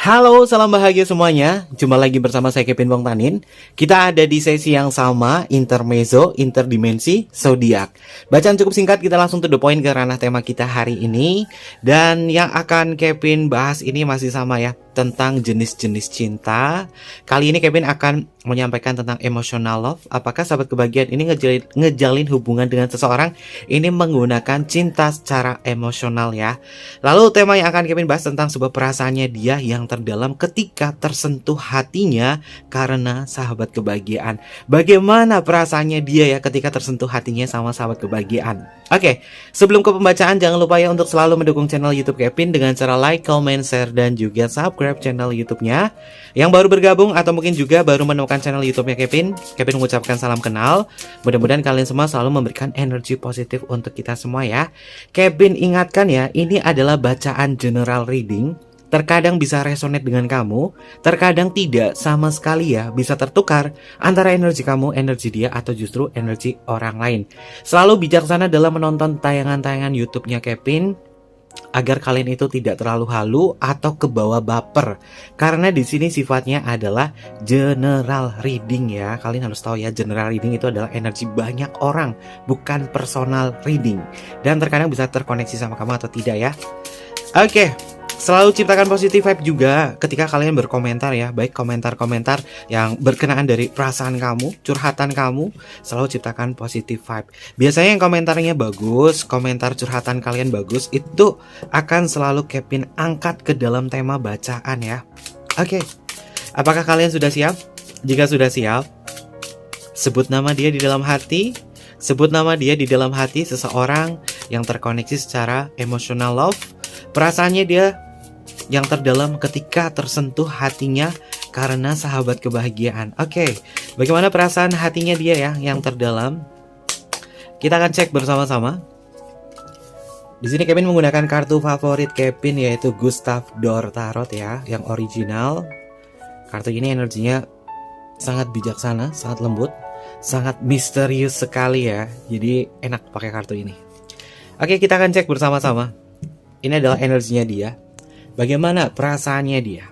Halo, salam bahagia semuanya. Jumpa lagi bersama saya Kevin Bong Tanin. Kita ada di sesi yang sama, intermezzo, interdimensi, zodiak. Bacaan cukup singkat, kita langsung to the point ke ranah tema kita hari ini. Dan yang akan Kevin bahas ini masih sama ya, tentang jenis-jenis cinta. Kali ini Kevin akan menyampaikan tentang emotional love. Apakah sahabat kebahagiaan ini ngejalin hubungan dengan seseorang ini menggunakan cinta secara emosional ya. Lalu tema yang akan Kevin bahas tentang sebuah perasaannya dia yang terdalam ketika tersentuh hatinya karena sahabat kebahagiaan. Bagaimana perasaannya dia ya ketika tersentuh hatinya sama sahabat kebahagiaan. Oke, sebelum ke pembacaan jangan lupa ya untuk selalu mendukung channel YouTube Kevin dengan cara like, comment, share, dan juga subscribe channel YouTube-nya. Yang baru bergabung atau mungkin juga baru menemukan channel YouTube-nya Kevin mengucapkan salam kenal. Mudah-mudahan kalian semua selalu memberikan energi positif untuk kita semua ya. Kevin ingatkan ya, ini adalah bacaan general reading. Terkadang bisa resonate dengan kamu, terkadang tidak sama sekali ya, bisa tertukar antara energi kamu, energi dia, atau justru energi orang lain. Selalu bijaksana dalam menonton tayangan-tayangan YouTube-nya Kevin, agar kalian itu tidak terlalu halu atau kebawa baper. Karena di sini sifatnya adalah general reading ya. Kalian harus tahu ya, general reading itu adalah energi banyak orang, bukan personal reading. Dan terkadang bisa terkoneksi sama kamu atau tidak ya. Oke. Selalu ciptakan positif vibe juga ketika kalian berkomentar ya. Baik komentar-komentar yang berkenaan dari perasaan kamu, curhatan kamu, selalu ciptakan positif vibe. Biasanya yang komentarnya bagus, komentar curhatan kalian bagus, itu akan selalu Kevin angkat ke dalam tema bacaan ya. Oke, apakah kalian sudah siap? Jika sudah siap, sebut nama dia di dalam hati. Sebut nama dia di dalam hati seseorang yang terkoneksi secara emotional love. Perasaannya dia yang terdalam ketika tersentuh hatinya karena sahabat kebahagiaan. Oke, bagaimana perasaan hatinya dia ya yang terdalam? Kita akan cek bersama-sama. Di sini Kevin menggunakan kartu favorit Kevin yaitu Gustav Dor Tarot ya, yang original. Kartu ini energinya sangat bijaksana, sangat lembut, sangat misterius sekali ya. Jadi enak pakai kartu ini. Oke, kita akan cek bersama-sama. Ini adalah energinya dia. Bagaimana perasaannya dia?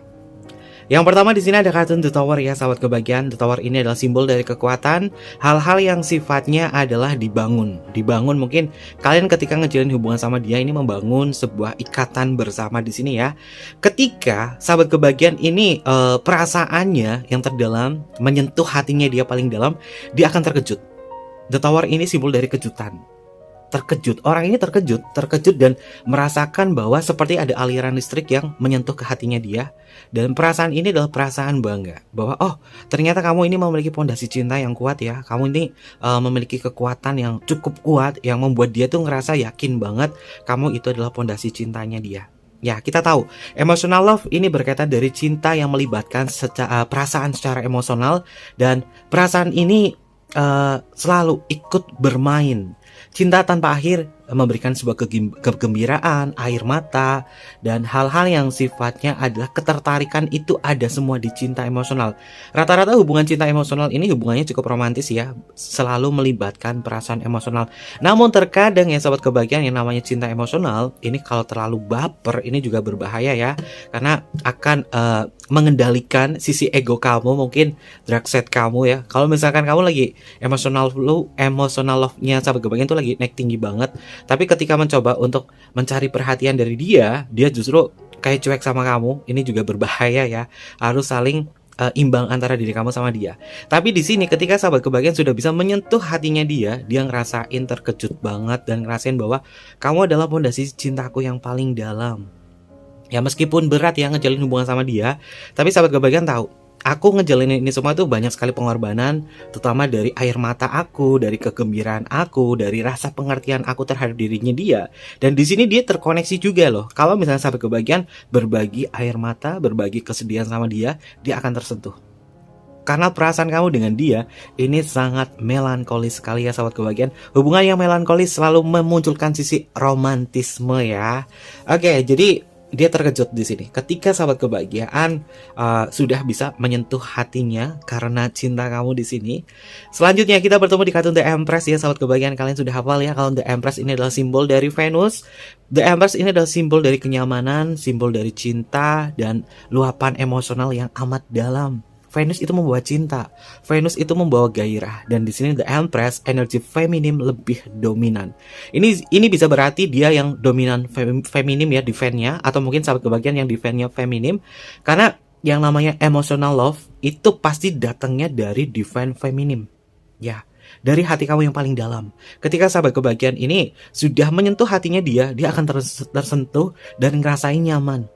Yang pertama di sini ada kartu The Tower ya, sahabat kebahagiaan. The Tower ini adalah simbol dari kekuatan, hal-hal yang sifatnya adalah dibangun. Dibangun mungkin kalian ketika ngejalin hubungan sama dia ini membangun sebuah ikatan bersama di sini ya. Ketika sahabat kebahagiaan ini perasaannya yang terdalam menyentuh hatinya dia paling dalam, dia akan terkejut. The Tower ini simbol dari kejutan. Terkejut, orang ini terkejut dan merasakan bahwa seperti ada aliran listrik yang menyentuh ke hatinya dia. Dan perasaan ini adalah perasaan bangga bahwa oh ternyata kamu ini memiliki fondasi cinta yang kuat ya. Kamu ini memiliki kekuatan yang cukup kuat yang membuat dia tuh ngerasa yakin banget kamu itu adalah fondasi cintanya dia. Ya, kita tahu emotional love ini berkaitan dari cinta yang melibatkan perasaan secara emosional, dan perasaan ini selalu ikut bermain. Cinta tanpa akhir memberikan sebuah kegembiraan, air mata, dan hal-hal yang sifatnya adalah ketertarikan itu ada semua di cinta emosional. Rata-rata hubungan cinta emosional ini hubungannya cukup romantis ya, selalu melibatkan perasaan emosional. Namun terkadang ya sahabat kebahagiaan, yang namanya cinta emosional ini kalau terlalu baper ini juga berbahaya ya, karena akan mengendalikan sisi ego kamu, mungkin dark side kamu ya. Kalau misalkan kamu lagi emotional love-nya sahabat kebahagiaan itu lagi naik tinggi banget, tapi ketika mencoba untuk mencari perhatian dari dia justru kayak cuek sama kamu, ini juga berbahaya ya. Harus saling imbang antara diri kamu sama dia. Tapi di sini ketika sahabat kebahagiaan sudah bisa menyentuh hatinya dia ngerasain terkejut banget dan ngerasain bahwa kamu adalah fondasi cintaku yang paling dalam. Ya meskipun berat ya ngejalin hubungan sama dia, tapi sahabat kebahagiaan tahu, aku ngejalanin ini semua tuh banyak sekali pengorbanan, terutama dari air mata aku, dari kegembiraan aku, dari rasa pengertian aku terhadap dirinya dia. Dan di sini dia terkoneksi juga loh. Kalau misalnya sahabat kebahagiaan berbagi air mata, berbagi kesedihan sama dia akan tersentuh. Karena perasaan kamu dengan dia ini sangat melankolis sekali ya sahabat kebahagiaan. Hubungan yang melankolis selalu memunculkan sisi romantisme ya. Oke, jadi dia terkejut di sini. Ketika sahabat kebahagiaan sudah bisa menyentuh hatinya karena cinta kamu di sini. Selanjutnya kita bertemu di kartu The Empress ya, sahabat kebahagiaan. Kalian sudah hafal ya kalau The Empress ini adalah simbol dari Venus. The Empress ini adalah simbol dari kenyamanan, simbol dari cinta dan luapan emosional yang amat dalam. Venus itu membawa cinta, Venus itu membawa gairah, dan di sini The Empress energi feminim lebih dominan. Ini bisa berarti dia yang dominan feminim ya defense-nya, atau mungkin sahabat kebahagiaan yang defense-nya feminim, karena yang namanya emotional love itu pasti datangnya dari defense feminim, ya. Dari hati kamu yang paling dalam. Ketika sahabat kebahagiaan ini sudah menyentuh hatinya dia akan tersentuh dan ngerasain nyaman.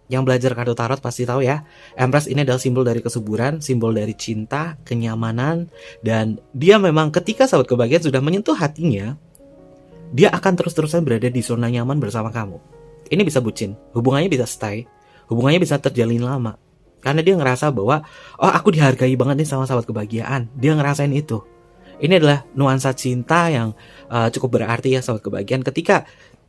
Yang belajar kartu tarot pasti tahu ya, Empress ini adalah simbol dari kesuburan, simbol dari cinta, kenyamanan, dan dia memang ketika sahabat kebahagiaan sudah menyentuh hatinya, dia akan terus-terusan berada di zona nyaman bersama kamu. Ini bisa bucin, hubungannya bisa stay, hubungannya bisa terjalin lama, karena dia ngerasa bahwa, oh aku dihargai banget nih sama sahabat kebahagiaan, dia ngerasain itu. Ini adalah nuansa cinta yang cukup berarti ya sahabat kebahagiaan. Ketika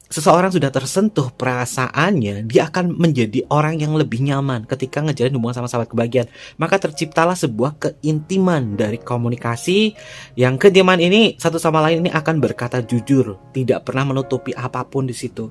seseorang sudah tersentuh perasaannya, dia akan menjadi orang yang lebih nyaman ketika ngejalin hubungan sama sahabat kebahagiaan. Maka terciptalah sebuah keintiman dari komunikasi, yang keintiman ini satu sama lain ini akan berkata jujur, tidak pernah menutupi apapun di situ.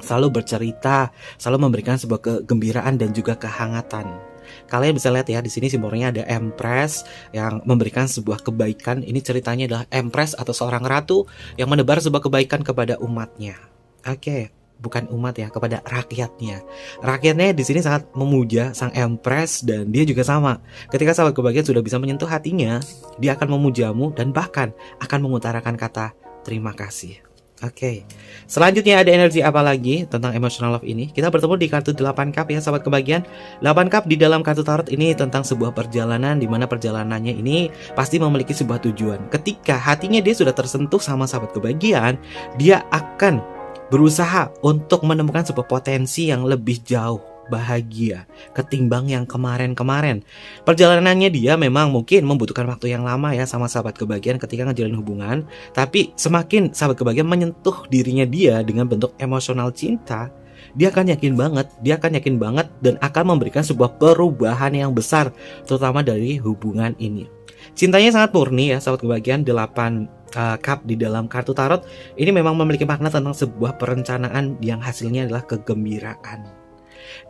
Selalu bercerita, selalu memberikan sebuah kegembiraan dan juga kehangatan. Kalian bisa lihat ya, di sini simbolnya ada Empress yang memberikan sebuah kebaikan. Ini ceritanya adalah Empress atau seorang ratu yang menebar sebuah kebaikan kepada umatnya. Oke, bukan umat ya, kepada rakyatnya. Rakyatnya di sini sangat memuja sang Empress, dan dia juga sama. Ketika sahabat kebahagiaan sudah bisa menyentuh hatinya, dia akan memujamu dan bahkan akan mengutarakan kata terima kasih. Oke. Selanjutnya ada energi apa lagi tentang emotional love ini? Kita bertemu di kartu 8 cup ya sahabat kebahagiaan. 8 cup di dalam kartu tarot ini tentang sebuah perjalanan, di mana perjalanannya ini pasti memiliki sebuah tujuan. Ketika hatinya dia sudah tersentuh sama sahabat kebahagiaan, dia akan berusaha untuk menemukan sebuah potensi yang lebih jauh bahagia ketimbang yang kemarin-kemarin. Perjalanannya dia memang mungkin membutuhkan waktu yang lama ya sama sahabat kebahagiaan ketika ngejalin hubungan, tapi semakin sahabat kebahagiaan menyentuh dirinya dia dengan bentuk emosional cinta, dia akan yakin banget dan akan memberikan sebuah perubahan yang besar, terutama dari hubungan ini. Cintanya sangat murni ya sahabat kebahagiaan. 8 cup di dalam kartu tarot ini memang memiliki makna tentang sebuah perencanaan yang hasilnya adalah kegembiraan.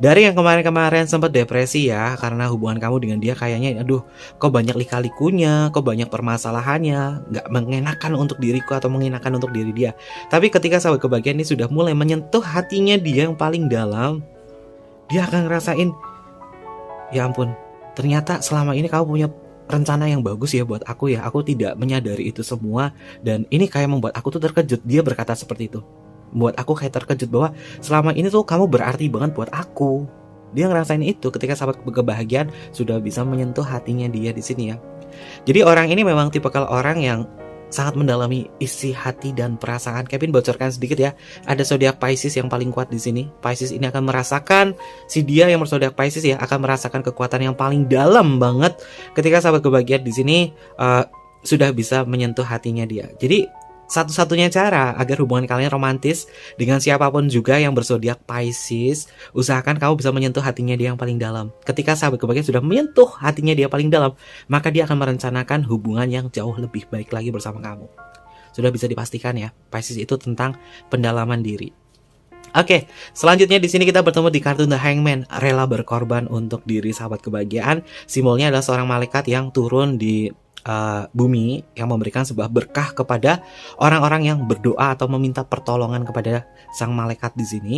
Dari yang kemarin-kemarin sempat depresi ya, karena hubungan kamu dengan dia kayaknya aduh kok banyak lika-likunya, kok banyak permasalahannya, gak mengenakan untuk diriku atau mengenakan untuk diri dia. Tapi ketika sahabat kebahagiaan ini sudah mulai menyentuh hatinya dia yang paling dalam, dia akan ngerasain, ya ampun, ternyata selama ini kamu punya rencana yang bagus ya buat aku ya. Aku tidak menyadari itu semua, dan ini kayak membuat aku tuh terkejut. Dia berkata seperti itu, buat aku kayak terkejut bahwa selama ini tuh kamu berarti banget buat aku. Dia ngerasain itu ketika sahabat kebahagiaan sudah bisa menyentuh hatinya dia di sini ya. Jadi orang ini memang tipikal orang yang sangat mendalami isi hati dan perasaan. Kevin bocorkan sedikit ya. Ada zodiak Pisces yang paling kuat di sini. Pisces ini akan merasakan, si dia yang berzodiak Pisces ya akan merasakan kekuatan yang paling dalam banget ketika sahabat kebahagiaan di sini sudah bisa menyentuh hatinya dia. Jadi satu-satunya cara agar hubungan kalian romantis dengan siapapun juga yang berzodiak Pisces, usahakan kamu bisa menyentuh hatinya dia yang paling dalam. Ketika sahabat kebahagiaan sudah menyentuh hatinya dia paling dalam, maka dia akan merencanakan hubungan yang jauh lebih baik lagi bersama kamu. Sudah bisa dipastikan ya, Pisces itu tentang pendalaman diri. Oke, selanjutnya di sini kita bertemu di kartu The Hangman, rela berkorban untuk diri sahabat kebahagiaan. Simbolnya adalah seorang malaikat yang turun di bumi yang memberikan sebuah berkah kepada orang-orang yang berdoa atau meminta pertolongan kepada sang malaikat di sini.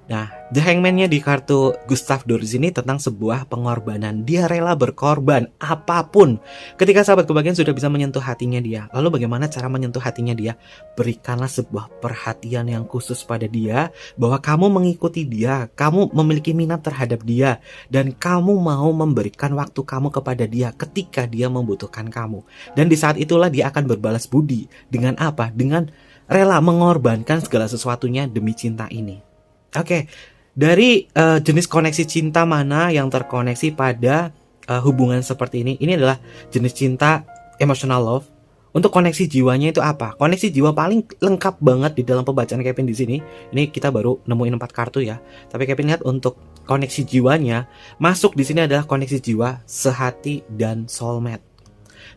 Nah, The Hangman-nya di kartu Gustav Doris ini tentang sebuah pengorbanan. Dia rela berkorban apapun ketika sahabat kebahagiaan sudah bisa menyentuh hatinya dia. Lalu bagaimana cara menyentuh hatinya dia? Berikanlah sebuah perhatian yang khusus pada dia, bahwa kamu mengikuti dia, kamu memiliki minat terhadap dia, dan kamu mau memberikan waktu kamu kepada dia ketika dia membutuhkan kamu. Dan di saat itulah dia akan berbalas budi. Dengan apa? Dengan rela mengorbankan segala sesuatunya demi cinta ini. Oke, dari jenis koneksi cinta mana yang terkoneksi pada hubungan seperti ini? Ini adalah jenis cinta emotional love. Untuk koneksi jiwanya itu apa? Koneksi jiwa paling lengkap banget di dalam pembacaan Kevin di sini. Ini kita baru nemuin 4 kartu ya. Tapi Kevin lihat untuk koneksi jiwanya, masuk di sini adalah koneksi jiwa, sehati dan soulmate.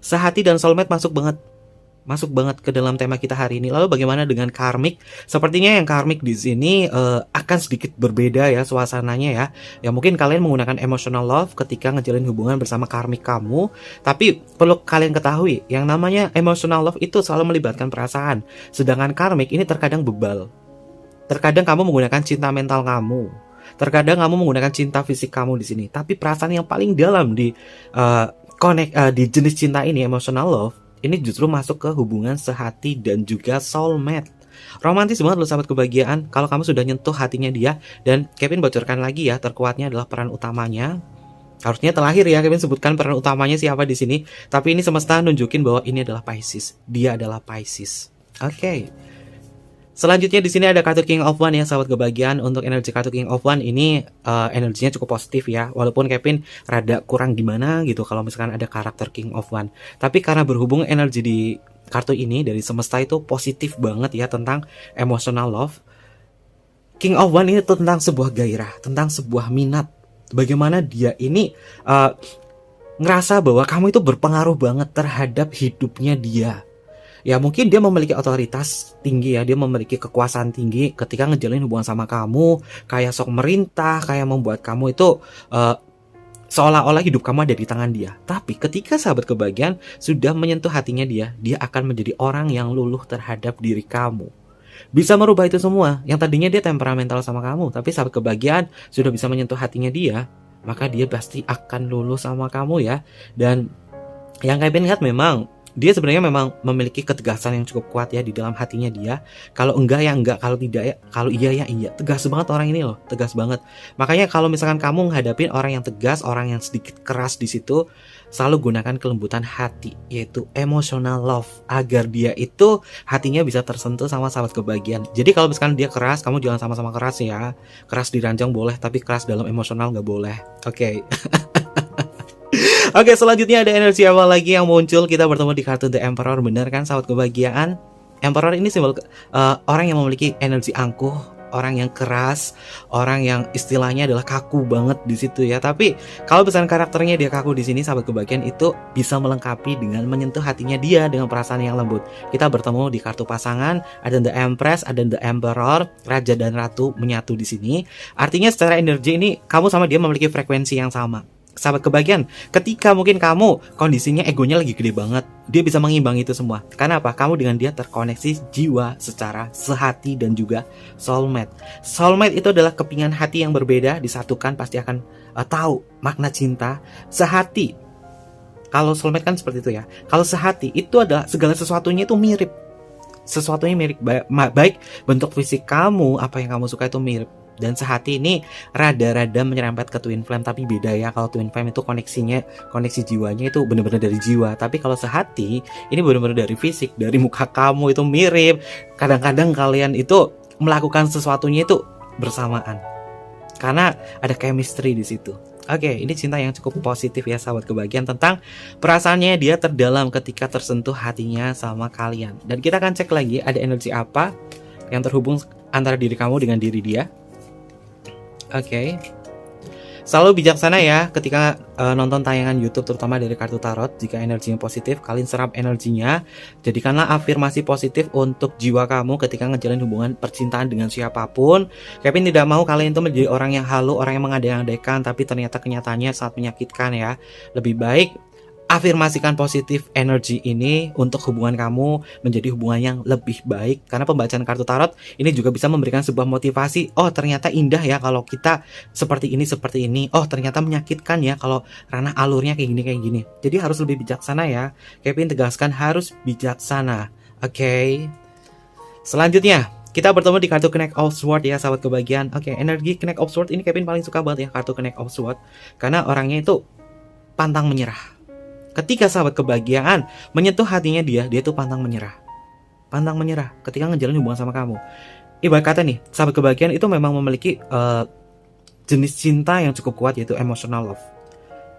Sehati dan soulmate masuk banget ke dalam tema kita hari ini. Lalu bagaimana dengan karmik? Sepertinya yang karmik di sini akan sedikit berbeda ya suasananya ya. Ya mungkin kalian menggunakan emotional love ketika ngejalin hubungan bersama karmik kamu. Tapi perlu kalian ketahui, yang namanya emotional love itu selalu melibatkan perasaan. Sedangkan karmik ini terkadang bebal. Terkadang kamu menggunakan cinta mental kamu. Terkadang kamu menggunakan cinta fisik kamu di sini. Tapi perasaan yang paling dalam di di jenis cinta ini, emotional love, ini justru masuk ke hubungan sehati dan juga soulmate. Romantis banget loh sahabat kebahagiaan kalau kamu sudah nyentuh hatinya dia. Dan Kevin bocorkan lagi ya, terkuatnya adalah peran utamanya. Harusnya terlahir ya, Kevin sebutkan peran utamanya siapa di sini. Tapi ini semesta nunjukin bahwa ini adalah Pisces. Dia adalah Pisces. Oke. Selanjutnya di sini ada kartu King of One ya sahabat kebahagiaan. Untuk energi kartu King of One ini energinya cukup positif ya. Walaupun Kevin rada kurang gimana gitu kalau misalkan ada karakter King of One. Tapi karena berhubung energi di kartu ini dari semesta itu positif banget ya tentang emotional love. King of One ini tentang sebuah gairah, tentang sebuah minat. Bagaimana dia ini ngerasa bahwa kamu itu berpengaruh banget terhadap hidupnya dia. Ya mungkin dia memiliki otoritas tinggi ya, dia memiliki kekuasaan tinggi ketika ngejalin hubungan sama kamu, kayak sok merintah, kayak membuat kamu itu seolah-olah hidup kamu ada di tangan dia. Tapi ketika sahabat kebahagiaan sudah menyentuh hatinya dia akan menjadi orang yang luluh terhadap diri kamu. Bisa merubah itu semua. Yang tadinya dia temperamental sama kamu, tapi sahabat kebahagiaan sudah bisa menyentuh hatinya dia, maka dia pasti akan luluh sama kamu ya. Dan yang Kevin lihat memang dia sebenarnya memang memiliki ketegasan yang cukup kuat ya di dalam hatinya dia. Kalau enggak ya enggak, kalau tidak ya, kalau iya ya iya. Tegas banget orang ini loh, tegas banget. Makanya kalau misalkan kamu menghadapin orang yang tegas, orang yang sedikit keras di situ, selalu gunakan kelembutan hati, yaitu emotional love, agar dia itu hatinya bisa tersentuh sama sahabat kebahagiaan. Jadi kalau misalkan dia keras, kamu jangan sama-sama keras ya. Keras di ranjang boleh, tapi keras dalam emosional nggak boleh. Oke. Oke, selanjutnya ada energi apa lagi yang muncul? Kita bertemu di kartu The Emperor, bener kan sahabat kebahagiaan? Emperor ini simbol orang yang memiliki energi angkuh, orang yang keras, orang yang istilahnya adalah kaku banget di situ ya. Tapi kalau misalnya karakternya dia kaku di sini, sahabat kebahagiaan itu bisa melengkapi dengan menyentuh hatinya dia dengan perasaan yang lembut. Kita bertemu di kartu pasangan, ada The Empress, ada The Emperor, raja dan ratu menyatu di sini. Artinya secara energi ini kamu sama dia memiliki frekuensi yang sama. Sahabat kebahagiaan, ketika mungkin kamu kondisinya egonya lagi gede banget, dia bisa mengimbangi itu semua. Karena apa? Kamu dengan dia terkoneksi jiwa secara sehati dan juga soulmate. Soulmate itu adalah kepingan hati yang berbeda, disatukan pasti akan tahu makna cinta. Sehati, kalau soulmate kan seperti itu ya. Kalau sehati itu adalah segala sesuatunya itu mirip. Sesuatunya mirip, baik bentuk fisik kamu, apa yang kamu suka itu mirip. Dan sehati ini rada-rada menyerempet ke twin flame, tapi beda ya. Kalau twin flame itu koneksi jiwanya itu benar-benar dari jiwa. Tapi kalau sehati ini benar-benar dari fisik, dari muka kamu itu mirip. Kadang-kadang kalian itu melakukan sesuatunya itu bersamaan karena ada chemistry di situ. Oke, ini cinta yang cukup positif ya sahabat kebahagiaan, tentang perasaannya dia terdalam ketika tersentuh hatinya sama kalian. Dan kita akan cek lagi ada energi apa yang terhubung antara diri kamu dengan diri dia. Oke. Selalu bijaksana ya ketika nonton tayangan YouTube, terutama dari kartu tarot. Jika energinya positif, kalian serap energinya. Jadikanlah afirmasi positif untuk jiwa kamu ketika ngejalin hubungan percintaan dengan siapapun. Kevin tidak mau kalian itu menjadi orang yang halu, orang yang mengada-ngadakan, tapi ternyata kenyataannya sangat menyakitkan ya. Lebih baik afirmasikan positif energi ini untuk hubungan kamu menjadi hubungan yang lebih baik. Karena pembacaan kartu tarot ini juga bisa memberikan sebuah motivasi. Oh, ternyata indah ya kalau kita seperti ini. Oh, ternyata menyakitkan ya kalau ranah alurnya kayak gini. Jadi harus lebih bijaksana ya. Kevin tegaskan harus bijaksana. Oke. Selanjutnya kita bertemu di kartu Knight of Swords ya sahabat kebahagiaan. Oke, energi Knight of Swords ini Kevin paling suka banget ya kartu Knight of Swords. Karena orangnya itu pantang menyerah. Ketika sahabat kebahagiaan menyentuh hatinya dia tuh pantang menyerah. Pantang menyerah ketika ngejalin hubungan sama kamu. Ibarat kata nih, sahabat kebahagiaan itu memang memiliki jenis cinta yang cukup kuat, yaitu emotional love.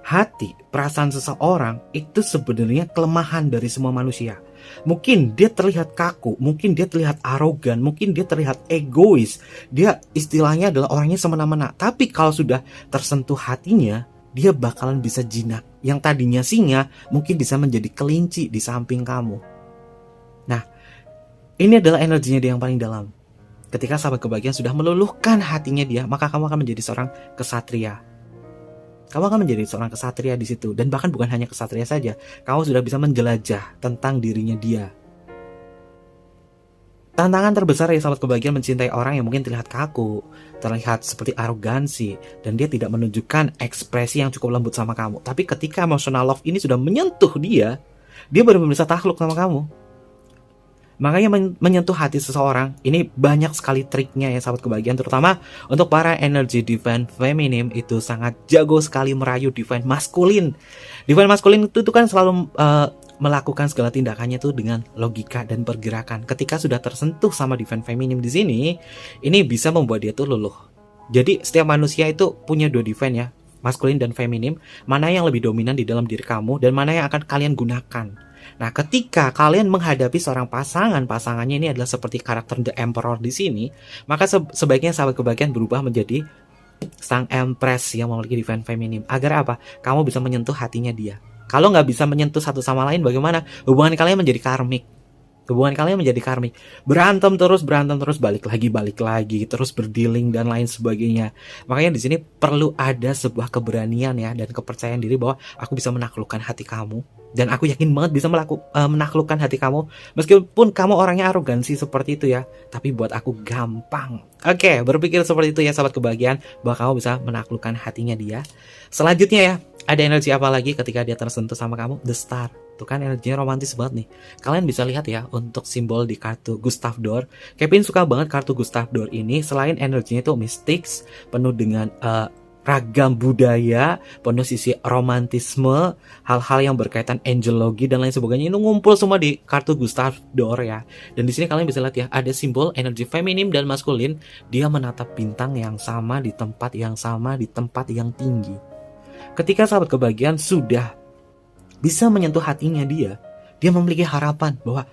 hati, perasaan seseorang itu sebenarnya kelemahan dari semua manusia. Mungkin dia terlihat kaku, mungkin dia terlihat arogan, mungkin dia terlihat egois. Dia istilahnya adalah orangnya semena-mena. Tapi kalau sudah tersentuh hatinya, dia bakalan bisa jinak. Yang tadinya singa mungkin bisa menjadi kelinci di samping kamu. Nah, ini adalah energinya dia yang paling dalam. Ketika sahabat kebahagiaan sudah meluluhkan hatinya dia, maka kamu akan menjadi seorang kesatria. Kamu akan menjadi seorang kesatria di situ. Dan bahkan bukan hanya kesatria saja, kamu sudah bisa menjelajah tentang dirinya dia. Tantangan terbesar ya sahabat kebahagiaan mencintai orang yang mungkin terlihat kaku, terlihat seperti arogansi, dan dia tidak menunjukkan ekspresi yang cukup lembut sama kamu. Tapi ketika emotional love ini sudah menyentuh dia benar-benar bisa takluk sama kamu. Makanya menyentuh hati seseorang, ini banyak sekali triknya ya sahabat kebahagiaan. Terutama untuk para energi divine feminim itu sangat jago sekali merayu divine maskulin. Divine maskulin itu kan selalu melakukan segala tindakannya tuh dengan logika dan pergerakan. Ketika sudah tersentuh sama divine feminim di sini, ini bisa membuat dia tuh luluh. Jadi setiap manusia itu punya dua divine ya, maskulin dan feminim. Mana yang lebih dominan di dalam diri kamu dan mana yang akan kalian gunakan. Nah, ketika kalian menghadapi seorang pasangannya ini adalah seperti karakter The Emperor di sini, maka sebaiknya sahabat kebahagiaan berubah menjadi sang Empress yang memiliki divine feminim. Agar apa? Kamu bisa menyentuh hatinya dia. Kalau nggak bisa menyentuh satu sama lain, bagaimana? Hubungan kalian menjadi karmik. Berantem terus, balik lagi, terus berdealing dan lain sebagainya. Makanya di sini perlu ada sebuah keberanian ya dan kepercayaan diri bahwa aku bisa menaklukkan hati kamu. Dan aku yakin banget bisa menaklukkan hati kamu. Meskipun kamu orangnya arogansi seperti itu ya, tapi buat aku gampang. Oke, berpikir seperti itu ya sahabat kebahagiaan, bahwa kamu bisa menaklukkan hatinya dia. Selanjutnya ya, ada energi apa lagi ketika dia tersentuh sama kamu? The Star. Tuh kan energinya romantis banget nih. Kalian bisa lihat ya untuk simbol di kartu Gustav Dor. Kevin suka banget kartu Gustav Dor ini. Selain energinya itu mystics, penuh dengan ragam budaya, penuh sisi romantisme, hal-hal yang berkaitan angelologi dan lain sebagainya itu ngumpul semua di kartu Gustav Dor ya. Dan di sini kalian bisa lihat ya, ada simbol energi feminim dan maskulin. Dia menatap bintang yang sama di tempat yang sama di tempat yang tinggi. Ketika sahabat kebahagiaan sudah bisa menyentuh hatinya dia memiliki harapan bahwa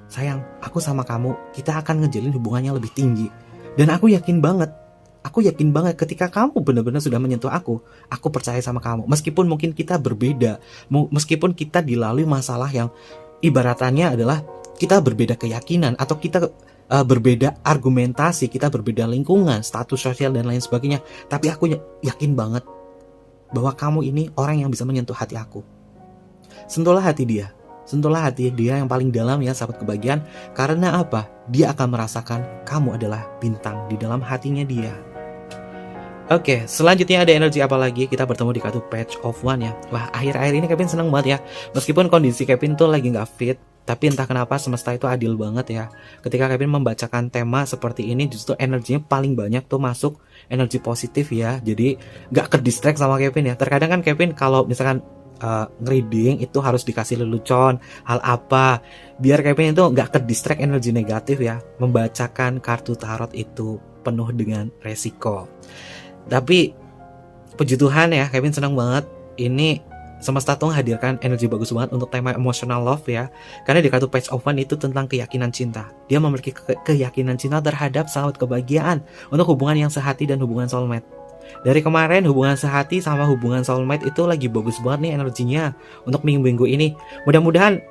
sayang, aku sama kamu, kita akan ngejalin hubungannya lebih tinggi. Dan aku yakin banget ketika kamu benar-benar sudah menyentuh aku percaya sama kamu. Meskipun mungkin kita berbeda, meskipun kita dilalui masalah yang ibaratannya adalah kita berbeda keyakinan atau kita berbeda argumentasi, kita berbeda lingkungan, status sosial dan lain sebagainya. Tapi aku yakin banget bahwa kamu ini orang yang bisa menyentuh hati aku. Sentuhlah hati dia yang paling dalam ya sahabat kebahagiaan. Karena apa? Dia akan merasakan kamu adalah bintang di dalam hatinya dia. Oke, selanjutnya ada energi apa lagi? Kita bertemu di kartu Page of One ya. Wah, akhir-akhir ini Kevin seneng banget ya. Meskipun kondisi Kevin tuh lagi gak fit, tapi entah kenapa semesta itu adil banget ya. Ketika Kevin membacakan tema seperti ini, justru energinya paling banyak tuh masuk energi positif ya. Jadi gak ke-distract sama Kevin ya. Terkadang kan Kevin kalau misalkan ngereading itu harus dikasih lelucon hal apa biar Kevin itu nggak ke-distract energi negatif ya. Membacakan kartu tarot itu penuh dengan resiko, tapi puji Tuhan ya, Kevin senang banget ini semesta tuh menghadirkan energi bagus banget untuk tema emotional love ya. Karena di kartu Page of One itu tentang keyakinan cinta. Dia memiliki keyakinan cinta terhadap sahabat kebahagiaan untuk hubungan yang sehati dan hubungan soulmate. Dari kemarin hubungan sehati sama hubungan soulmate itu lagi bagus banget nih energinya untuk minggu-minggu ini. Mudah-mudahan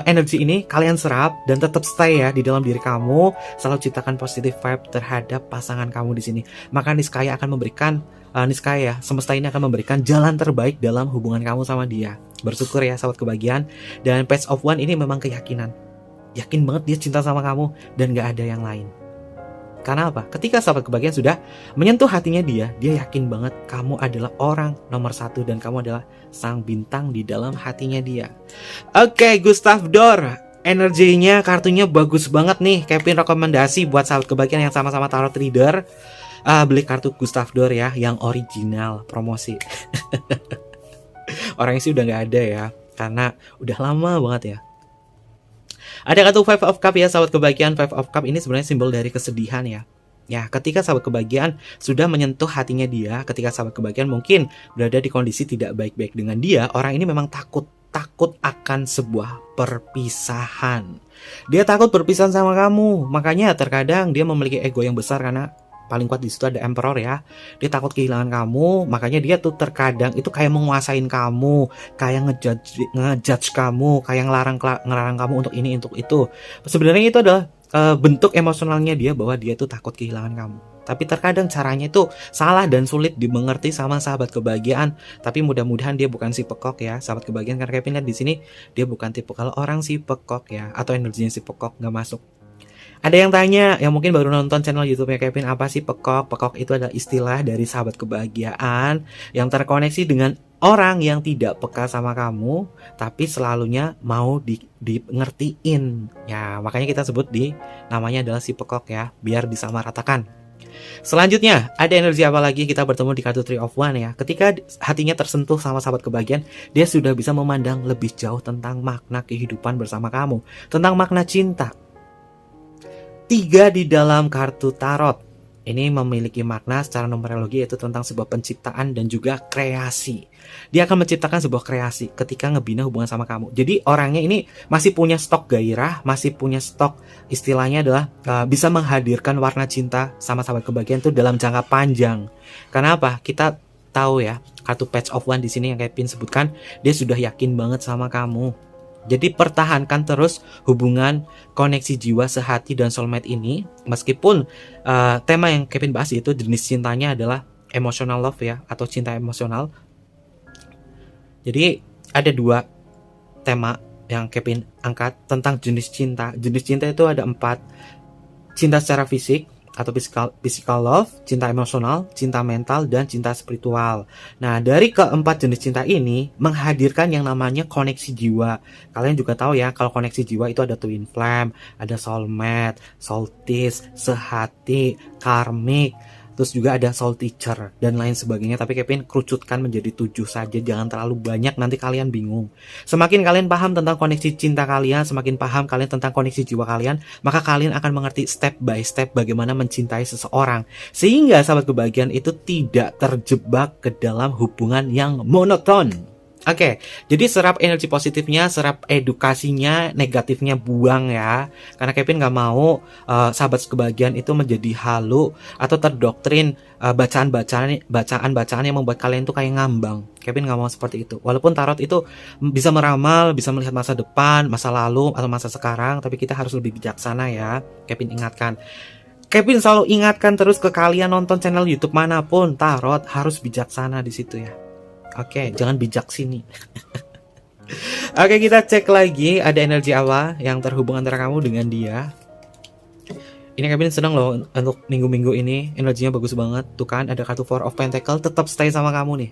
energi ini kalian serap dan tetap stay ya di dalam diri kamu. Selalu ciptakan positive vibe terhadap pasangan kamu di sini. Maka Niskaya akan memberikan semesta ini akan memberikan jalan terbaik dalam hubungan kamu sama dia. Bersyukur ya sahabat kebahagiaan. Dan Page of One ini memang keyakinan. Yakin banget dia cinta sama kamu dan gak ada yang lain. Karena apa? Ketika sahabat kebahagiaan sudah menyentuh hatinya dia yakin banget kamu adalah orang nomor satu dan kamu adalah sang bintang di dalam hatinya dia. Oke, Gustav Dor. Energinya, kartunya bagus banget nih. Kevin rekomendasi buat sahabat kebahagiaan yang sama-sama tarot reader. Beli kartu Gustav Dor ya, yang original, promosi. Orangnya sih udah gak ada ya, karena udah lama banget ya. Ada kartu Five of Cup ya sahabat kebahagiaan. Five of Cup ini sebenarnya simbol dari kesedihan ya. Ya, ketika sahabat kebahagiaan sudah menyentuh hatinya dia, ketika sahabat kebahagiaan mungkin berada di kondisi tidak baik-baik dengan dia, orang ini memang takut akan sebuah perpisahan. Dia takut berpisah sama kamu, makanya terkadang dia memiliki ego yang besar karena paling kuat di situ ada emperor ya. Dia takut kehilangan kamu, makanya dia tuh terkadang itu kayak menguasain kamu, kayak ngejudge kamu, kayak ngelarang kamu untuk ini, untuk itu. Sebenarnya itu adalah bentuk emosionalnya dia bahwa dia tuh takut kehilangan kamu. Tapi terkadang caranya itu salah dan sulit dimengerti sama sahabat kebahagiaan. Tapi mudah-mudahan dia bukan si pekok ya, sahabat kebahagiaan, karena Kevin lihat di sini dia bukan tipe kalau orang si pekok ya, atau energinya si pekok nggak masuk. Ada yang tanya, yang mungkin baru nonton channel YouTube-nya Kevin, apa sih pekok? Pekok itu adalah istilah dari sahabat kebahagiaan yang terkoneksi dengan orang yang tidak peka sama kamu, tapi selalunya mau di ngertiin. Ya, makanya kita sebut namanya adalah si pekok ya, biar disamaratakan. Selanjutnya, ada energi apa lagi? Kita bertemu di kartu Three of Wands ya. Ketika hatinya tersentuh sama sahabat kebahagiaan, dia sudah bisa memandang lebih jauh tentang makna kehidupan bersama kamu, tentang makna cinta. 3 di dalam kartu tarot ini memiliki makna secara numerologi, yaitu tentang sebuah penciptaan dan juga kreasi. Dia akan menciptakan sebuah kreasi ketika ngebina hubungan sama kamu. Jadi orangnya ini masih punya stok gairah, masih punya stok, istilahnya adalah bisa menghadirkan warna cinta sama sahabat kebahagiaan itu dalam jangka panjang. Karena apa? Kita tahu ya, kartu Page of Wands di sini yang Kevin sebutkan, dia sudah yakin banget sama kamu. Jadi pertahankan terus hubungan koneksi jiwa sehati dan soulmate ini. Meskipun tema yang Kevin bahas itu jenis cintanya adalah emotional love ya, atau cinta emosional. Jadi ada 2 tema yang Kevin angkat tentang jenis cinta. Jenis cinta itu ada 4. Cinta secara fisik atau physical love, cinta emosional, cinta mental, dan cinta spiritual. Nah, dari keempat jenis cinta ini menghadirkan yang namanya koneksi jiwa. Kalian juga tahu ya, kalau koneksi jiwa itu ada twin flame, ada soulmate, soultice, sehati, karmic, terus juga ada soul teacher dan lain sebagainya. Tapi Kevin kerucutkan menjadi 7 saja, jangan terlalu banyak, nanti kalian bingung. Semakin kalian paham tentang koneksi cinta kalian, semakin paham kalian tentang koneksi jiwa kalian, maka kalian akan mengerti step by step bagaimana mencintai seseorang, sehingga sahabat kebahagiaan itu tidak terjebak ke dalam hubungan yang monoton. Oke, jadi serap energi positifnya, serap edukasinya, negatifnya buang ya. Karena Kevin gak mau sahabat kebahagiaan itu menjadi halu atau terdoktrin bacaan-bacaan yang membuat kalian tuh kayak ngambang. Kevin gak mau seperti itu. Walaupun tarot itu bisa meramal, bisa melihat masa depan, masa lalu, atau masa sekarang, tapi kita harus lebih bijaksana ya. Kevin ingatkan. Kevin selalu ingatkan terus ke kalian nonton channel YouTube manapun, tarot harus bijaksana di situ ya. Oke, jangan bijak sini. Oke, kita cek lagi ada energi apa yang terhubung antara kamu dengan dia. Ini Kevin senang loh untuk minggu-minggu ini, energinya bagus banget. Tuh kan, ada kartu Four of Pentacles, tetap stay sama kamu nih.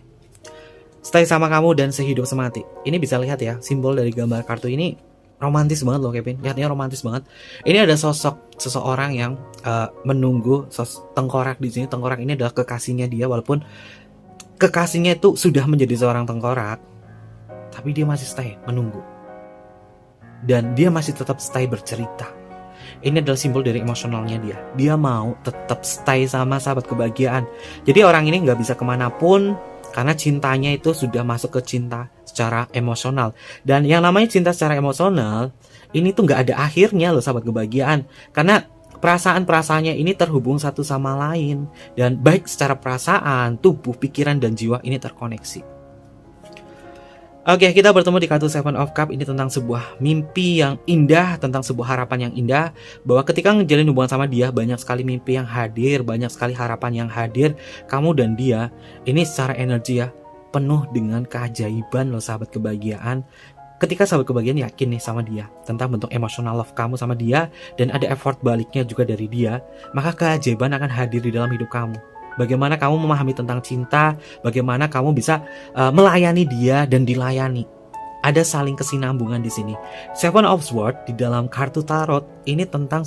Stay sama kamu dan sehidup semati. Ini bisa lihat ya, simbol dari gambar kartu ini romantis banget loh Kevin. Lihatnya romantis banget. Ini ada sosok seseorang yang menunggu tengkorak di sini. Tengkorak ini adalah kekasihnya dia, walaupun kekasihnya itu sudah menjadi seorang tengkorak, tapi dia masih stay menunggu. Dan dia masih tetap stay bercerita. Ini adalah simbol dari emosionalnya dia. Dia mau tetap stay sama sahabat kebahagiaan. Jadi orang ini gak bisa kemanapun, karena cintanya itu sudah masuk ke cinta secara emosional. Dan yang namanya cinta secara emosional, ini tuh gak ada akhirnya loh sahabat kebahagiaan. Karena perasaan-perasaannya ini terhubung satu sama lain. Dan baik secara perasaan, tubuh, pikiran, dan jiwa ini terkoneksi. Oke, kita bertemu di kartu Seven of Cups. Ini tentang sebuah mimpi yang indah, tentang sebuah harapan yang indah. Bahwa ketika ngejalin hubungan sama dia, banyak sekali mimpi yang hadir, banyak sekali harapan yang hadir. Kamu dan dia, ini secara energi ya, penuh dengan keajaiban loh sahabat kebahagiaan. Ketika sahabat kebahagiaan yakin nih sama dia tentang bentuk emotional love kamu sama dia, dan ada effort baliknya juga dari dia, maka keajaiban akan hadir di dalam hidup kamu. Bagaimana kamu memahami tentang cinta, bagaimana kamu bisa melayani dia dan dilayani. Ada saling kesinambungan di sini. Seven of Swords di dalam kartu tarot ini tentang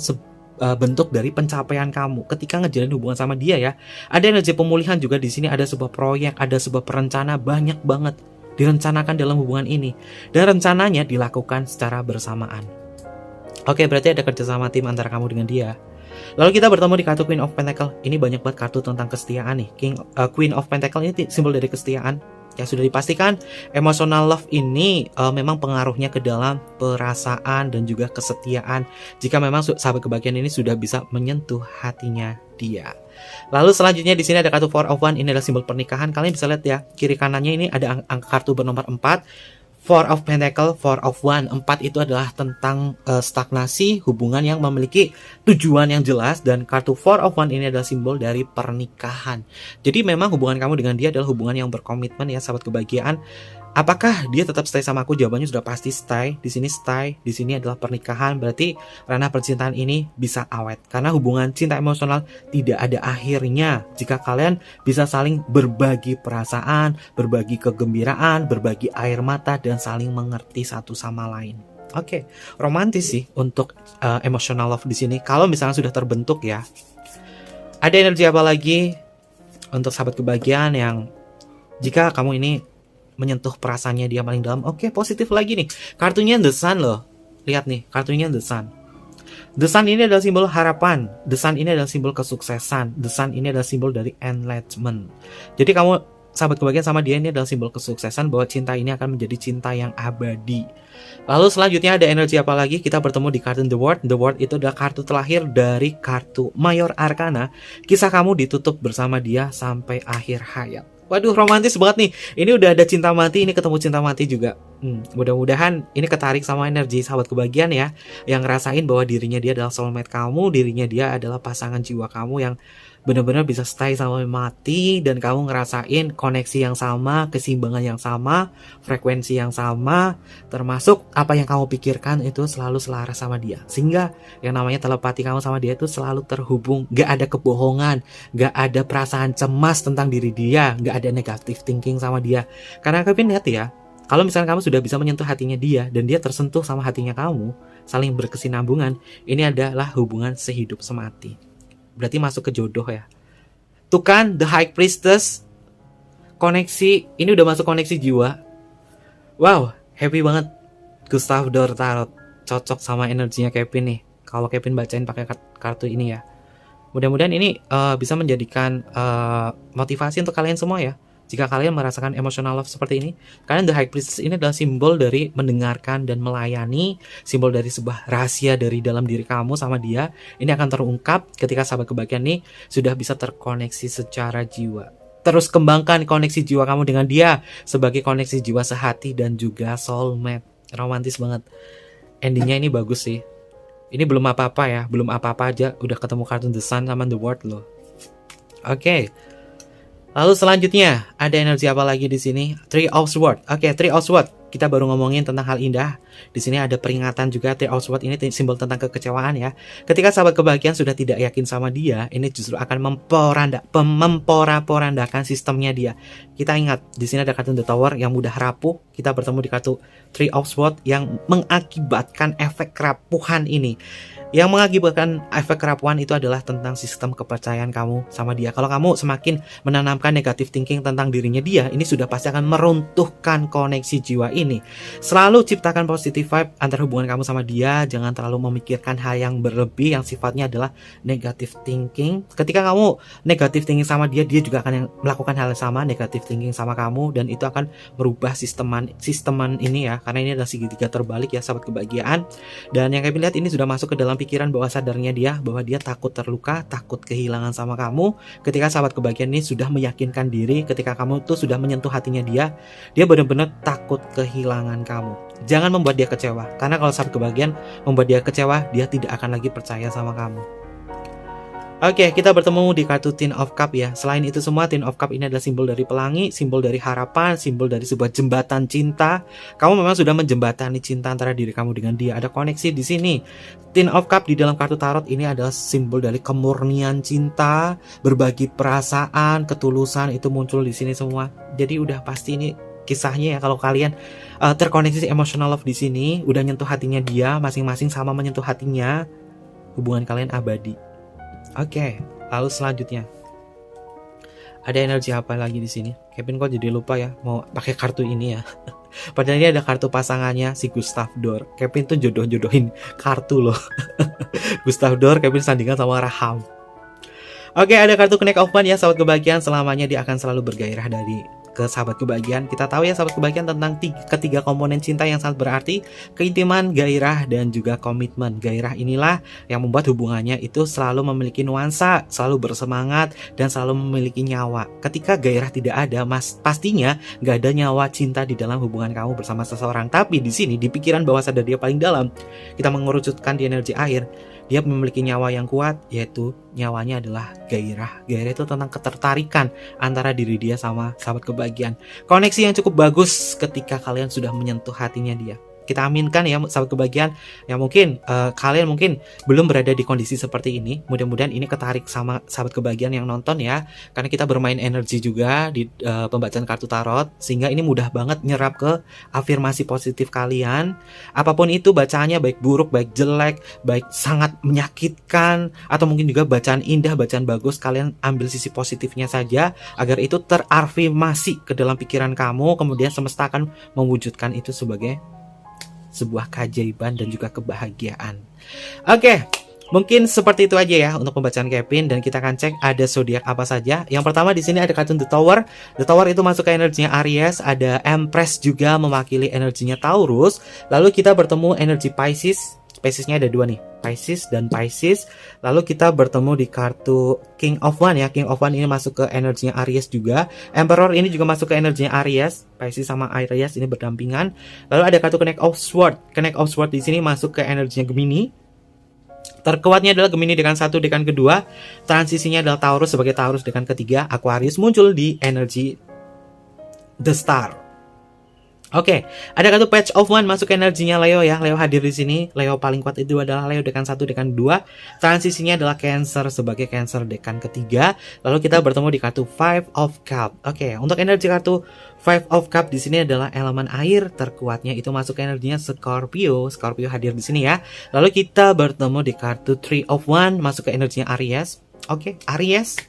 bentuk dari pencapaian kamu ketika ngejalin hubungan sama dia ya. Ada energi pemulihan juga di sini, ada sebuah proyek, ada sebuah perencana, banyak banget direncanakan dalam hubungan ini, dan rencananya dilakukan secara bersamaan. Oke, berarti ada kerjasama tim antara kamu dengan dia. Lalu kita bertemu di kartu Queen of Pentacle. Ini banyak banget kartu tentang kesetiaan nih. Queen of Pentacle ini simbol dari kesetiaan. Ya sudah dipastikan emotional love ini memang pengaruhnya ke dalam perasaan dan juga kesetiaan. Jika memang sahabat kebahagiaan ini sudah bisa menyentuh hatinya dia. Lalu selanjutnya di sini ada kartu Four of Wands. Ini adalah simbol pernikahan. Kalian bisa lihat ya, kiri kanannya ini ada angka kartu bernomor 4. Four of Pentacle, Four of Wands. 4 itu adalah tentang stagnasi, hubungan yang memiliki tujuan yang jelas. Dan kartu Four of Wands ini adalah simbol dari pernikahan. Jadi memang hubungan kamu dengan dia adalah hubungan yang berkomitmen ya sahabat kebahagiaan. Apakah dia tetap stay sama aku? Jawabannya sudah pasti stay. Di sini stay, di sini adalah pernikahan. Berarti ranah percintaan ini bisa awet. Karena hubungan cinta emosional tidak ada akhirnya. Jika kalian bisa saling berbagi perasaan, berbagi kegembiraan, berbagi air mata, dan saling mengerti satu sama lain. Oke, romantis sih untuk emotional love di sini. Kalau misalnya sudah terbentuk ya. Ada energi apa lagi untuk sahabat kebahagiaan yang jika kamu ini menyentuh perasaannya dia paling dalam? Oke, positif lagi nih. Kartunya The Sun loh. Lihat nih, kartunya The Sun. The Sun ini adalah simbol harapan. The Sun ini adalah simbol kesuksesan. The Sun ini adalah simbol dari enlightenment. Jadi kamu sahabat kebahagiaan sama dia ini adalah simbol kesuksesan, bahwa cinta ini akan menjadi cinta yang abadi. Lalu selanjutnya ada energi apa lagi? Kita bertemu di kartu The World. The World itu adalah kartu terakhir dari kartu Mayor Arcana. Kisah kamu ditutup bersama dia sampai akhir hayat. Waduh, romantis banget nih. Ini udah ada cinta mati, ini ketemu cinta mati juga. Mudah-mudahan ini ketarik sama energi sahabat kebahagiaan ya, yang ngerasain bahwa dirinya dia adalah soulmate kamu, dirinya dia adalah pasangan jiwa kamu yang benar-benar bisa stay sampai mati, dan kamu ngerasain koneksi yang sama, keseimbangan yang sama, frekuensi yang sama, termasuk apa yang kamu pikirkan itu selalu selaras sama dia. Sehingga yang namanya telepati kamu sama dia itu selalu terhubung, gak ada kebohongan, gak ada perasaan cemas tentang diri dia, gak ada negative thinking sama dia. Karena kalian lihat ya, kalau misalnya kamu sudah bisa menyentuh hatinya dia, dan dia tersentuh sama hatinya kamu, saling berkesinambungan, ini adalah hubungan sehidup semati. Berarti masuk ke jodoh ya. Tuh kan, The High Priestess, koneksi, ini udah masuk koneksi jiwa. Wow, happy banget. Gustav Dor Tarot cocok sama energinya Kevin nih. Kalau Kevin bacain pakai kartu ini ya. Mudah-mudahan ini bisa menjadikan motivasi untuk kalian semua ya. Jika kalian merasakan emotional love seperti ini, kalian The High Priestess ini adalah simbol dari mendengarkan dan melayani, simbol dari sebuah rahasia dari dalam diri kamu sama dia. Ini akan terungkap ketika sahabat kebahagiaan ini sudah bisa terkoneksi secara jiwa. Terus kembangkan koneksi jiwa kamu dengan dia sebagai koneksi jiwa sehati dan juga soulmate. Romantis banget. Endingnya ini bagus sih. Ini belum apa-apa ya, belum apa-apa aja udah ketemu kartu The Sun sama The World loh. Oke. Lalu selanjutnya ada energi apa lagi di sini? Three of Swords. Oke, Three of Swords. Kita baru ngomongin tentang hal indah. Di sini ada peringatan juga. Three of Swords ini simbol tentang kekecewaan ya. Ketika sahabat kebahagiaan sudah tidak yakin sama dia, ini justru akan memporak-porandakan sistemnya dia. Kita ingat di sini ada kartu The Tower yang mudah rapuh. Kita bertemu di kartu Three of Swords yang mengakibatkan efek kerapuhan ini. Yang mengakibatkan efek kerapuhan itu adalah tentang sistem kepercayaan kamu sama dia. Kalau kamu semakin menanamkan negative thinking tentang dirinya dia, ini sudah pasti akan meruntuhkan koneksi jiwa ini. Selalu ciptakan positive vibe antar hubungan kamu sama dia. Jangan terlalu memikirkan hal yang berlebih yang sifatnya adalah negative thinking. Ketika kamu negative thinking sama dia, dia juga akan melakukan hal yang sama, negative thinking sama kamu, dan itu akan merubah sisteman ini ya. Karena ini adalah segitiga terbalik ya sahabat kebahagiaan. Dan yang kalian lihat ini sudah masuk ke dalam pikiran bawah sadarnya dia, bahwa dia takut terluka, takut kehilangan sama kamu. Ketika sahabat kebahagiaan ini sudah meyakinkan diri, ketika kamu tuh sudah menyentuh hatinya dia benar-benar takut kehilangan kamu. Jangan membuat dia kecewa, karena kalau sahabat kebahagiaan membuat dia kecewa, dia tidak akan lagi percaya sama kamu. Oke, kita bertemu di kartu Ten of Cup ya. Selain itu semua, Ten of Cup ini adalah simbol dari pelangi, simbol dari harapan, simbol dari sebuah jembatan cinta. Kamu memang sudah menjembatani cinta antara diri kamu dengan dia. Ada koneksi di sini. Ten of Cup di dalam kartu tarot ini adalah simbol dari kemurnian cinta, berbagi perasaan, ketulusan itu muncul di sini semua. Jadi udah pasti ini kisahnya ya, kalau kalian terkoneksi emotional love di sini, udah nyentuh hatinya dia, masing-masing sama menyentuh hatinya, hubungan kalian abadi. Oke, lalu selanjutnya Ada energi apa lagi di sini? Kevin kok jadi lupa ya mau pakai kartu ini ya. Padahal ini ada kartu pasangannya si Gustav Dor. Kevin tuh jodoh-jodohin kartu loh. Gustav Dor, Kevin sandingan sama Raham. Oke, ada kartu Connect of One ya, sahabat kebahagiaan. Selamanya dia akan selalu bergairah dari ke sahabat kebahagiaan. Kita tahu ya sahabat kebahagiaan tentang ketiga komponen cinta yang sangat berarti, keintiman, gairah, dan juga komitmen. Gairah inilah yang membuat hubungannya itu selalu memiliki nuansa, selalu bersemangat, dan selalu memiliki nyawa. Ketika gairah tidak ada, pastinya gak ada nyawa cinta di dalam hubungan kamu bersama seseorang. Tapi di sini, di pikiran bawah sadar dia paling dalam, kita mengerucutkan di energi air, dia memiliki nyawa yang kuat, yaitu nyawanya adalah gairah. Gairah itu tentang ketertarikan antara diri dia sama sahabat kebahagiaan. Koneksi yang cukup bagus ketika kalian sudah menyentuh hatinya dia. Kita aminkan ya sahabat kebahagiaan yang mungkin kalian mungkin belum berada di kondisi seperti ini. Mudah-mudahan ini ketarik sama sahabat kebahagiaan yang nonton ya. Karena kita bermain energi juga di pembacaan kartu tarot, sehingga ini mudah banget nyerap ke afirmasi positif kalian. Apapun itu bacaannya, baik buruk, baik jelek, baik sangat menyakitkan, atau mungkin juga bacaan indah, bacaan bagus, kalian ambil sisi positifnya saja agar itu terafirmasi ke dalam pikiran kamu. Kemudian semesta akan mewujudkan itu sebagai sebuah keajaiban dan juga kebahagiaan. Oke, mungkin seperti itu aja ya untuk pembacaan Kevin, dan kita akan cek ada zodiak apa saja. Yang pertama di sini ada kartu The Tower. The Tower itu masuk ke energinya Aries, ada Empress juga mewakili energinya Taurus. Lalu kita bertemu energi Pisces. Piscesnya ada dua nih, Pisces dan Pisces. Lalu kita bertemu di kartu King of One ya. King of One ini masuk ke energinya Aries juga. Emperor ini juga masuk ke energinya Aries. Pisces sama Aries ini berdampingan. Lalu ada kartu Connect of Sword. Connect of Sword di sini masuk ke energinya Gemini. Terkuatnya adalah Gemini dengan satu dekan kedua. Transisinya adalah Taurus sebagai Taurus dekan ketiga. Aquarius muncul di energi The Star. Oke, ada kartu Page of One masuk ke energinya Leo ya. Leo hadir di sini. Leo paling kuat itu adalah Leo dekan 1, dekan 2. Transisinya adalah Cancer sebagai Cancer dekan ketiga. Lalu kita bertemu di kartu Five of Cup. Oke, untuk energi kartu Five of Cup di sini adalah elemen air. Terkuatnya itu masuk ke energinya Scorpio. Scorpio hadir di sini ya. Lalu kita bertemu di kartu Three of One masuk ke energinya Aries. Oke, Aries,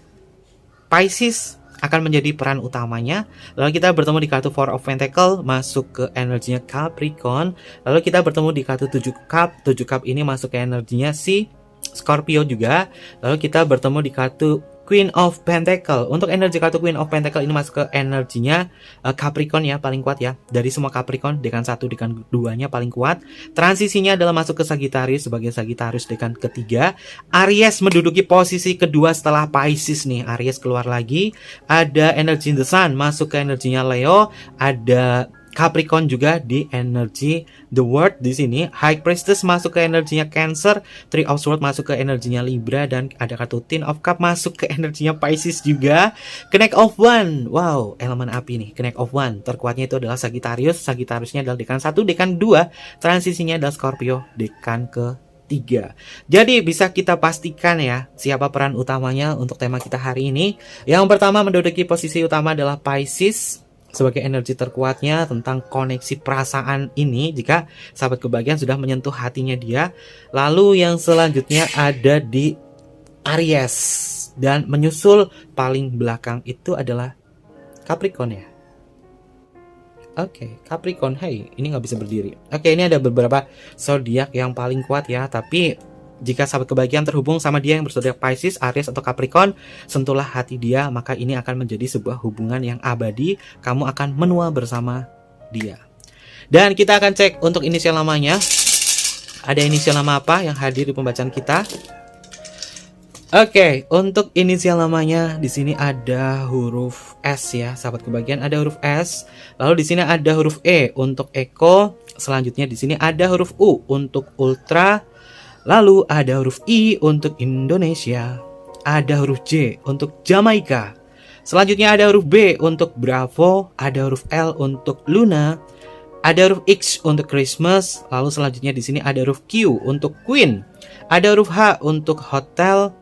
Pisces akan menjadi peran utamanya. Lalu kita bertemu di kartu Four of Pentacle masuk ke energinya Capricorn. Lalu kita bertemu di kartu 7 Cup. 7 Cup ini masuk ke energinya si Scorpio juga. Lalu kita bertemu di kartu Queen of Pentacle. Untuk energi kartu Queen of Pentacle ini masuk ke energinya Capricorn ya, paling kuat ya. Dari semua Capricorn, dekan 1, dekan 2-nya paling kuat. Transisinya adalah masuk ke Sagittarius sebagai Sagittarius dekan ketiga. Aries menduduki posisi kedua setelah Pisces nih. Aries keluar lagi. Ada energi The Sun masuk ke energinya Leo. Ada Capricorn juga di energi The World di sini. High Priestess masuk ke energinya Cancer, Three of Swords masuk ke energinya Libra, dan ada kartu Ten of Cup masuk ke energinya Pisces juga. Connect of One, wow, elemen api nih. Connect of One, terkuatnya itu adalah Sagittarius. Sagittariusnya adalah dekan 1, dekan 2. Transisinya adalah Scorpio, dekan ke-3. Jadi bisa kita pastikan ya siapa peran utamanya untuk tema kita hari ini. Yang pertama menduduki posisi utama adalah Pisces sebagai energi terkuatnya tentang koneksi perasaan ini jika sahabat kebahagiaan sudah menyentuh hatinya dia. Lalu yang selanjutnya ada di Aries, dan menyusul paling belakang itu adalah Capricorn ya. Oke, Capricorn, hey, ini nggak bisa berdiri. Oke, ini ada beberapa zodiak yang paling kuat ya, tapi jika sahabat kebahagiaan terhubung sama dia yang berzodiak Pisces, Aries, atau Capricorn, sentuhlah hati dia, maka ini akan menjadi sebuah hubungan yang abadi. Kamu akan menua bersama dia. Dan kita akan cek untuk inisial namanya. Ada inisial nama apa yang hadir di pembacaan kita? Oke, untuk inisial namanya di sini ada huruf S ya, sahabat kebahagiaan, ada huruf S. Lalu di sini ada huruf E untuk Eko. Selanjutnya di sini ada huruf U untuk Ultra. Lalu ada huruf I untuk Indonesia. Ada huruf J untuk Jamaika. Selanjutnya ada huruf B untuk Bravo. Ada huruf L untuk Luna. Ada huruf X untuk Christmas. Lalu selanjutnya di sini ada huruf Q untuk Queen. Ada huruf H untuk Hotel.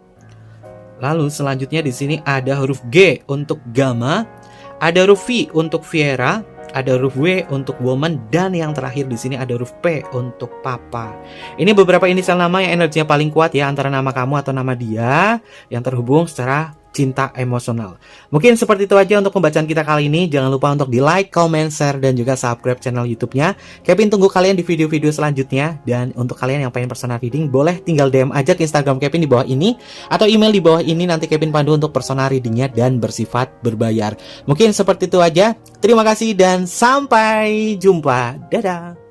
Lalu selanjutnya di sini ada huruf G untuk Gamma. Ada huruf V untuk Viera. Ada huruf W untuk woman, dan yang terakhir di sini ada huruf P untuk papa. Ini beberapa inisial nama yang energinya paling kuat ya, antara nama kamu atau nama dia yang terhubung secara cinta emosional. Mungkin seperti itu aja untuk pembacaan kita kali ini. Jangan lupa untuk di like, comment, share, dan juga subscribe channel YouTube-nya. Kevin tunggu kalian di video-video selanjutnya. Dan untuk kalian yang pengen personal reading, boleh tinggal DM aja ke Instagram Kevin di bawah ini, atau email di bawah ini. Nanti Kevin pandu untuk personal readingnya dan bersifat berbayar. Mungkin seperti itu aja. Terima kasih dan sampai jumpa. Dadah.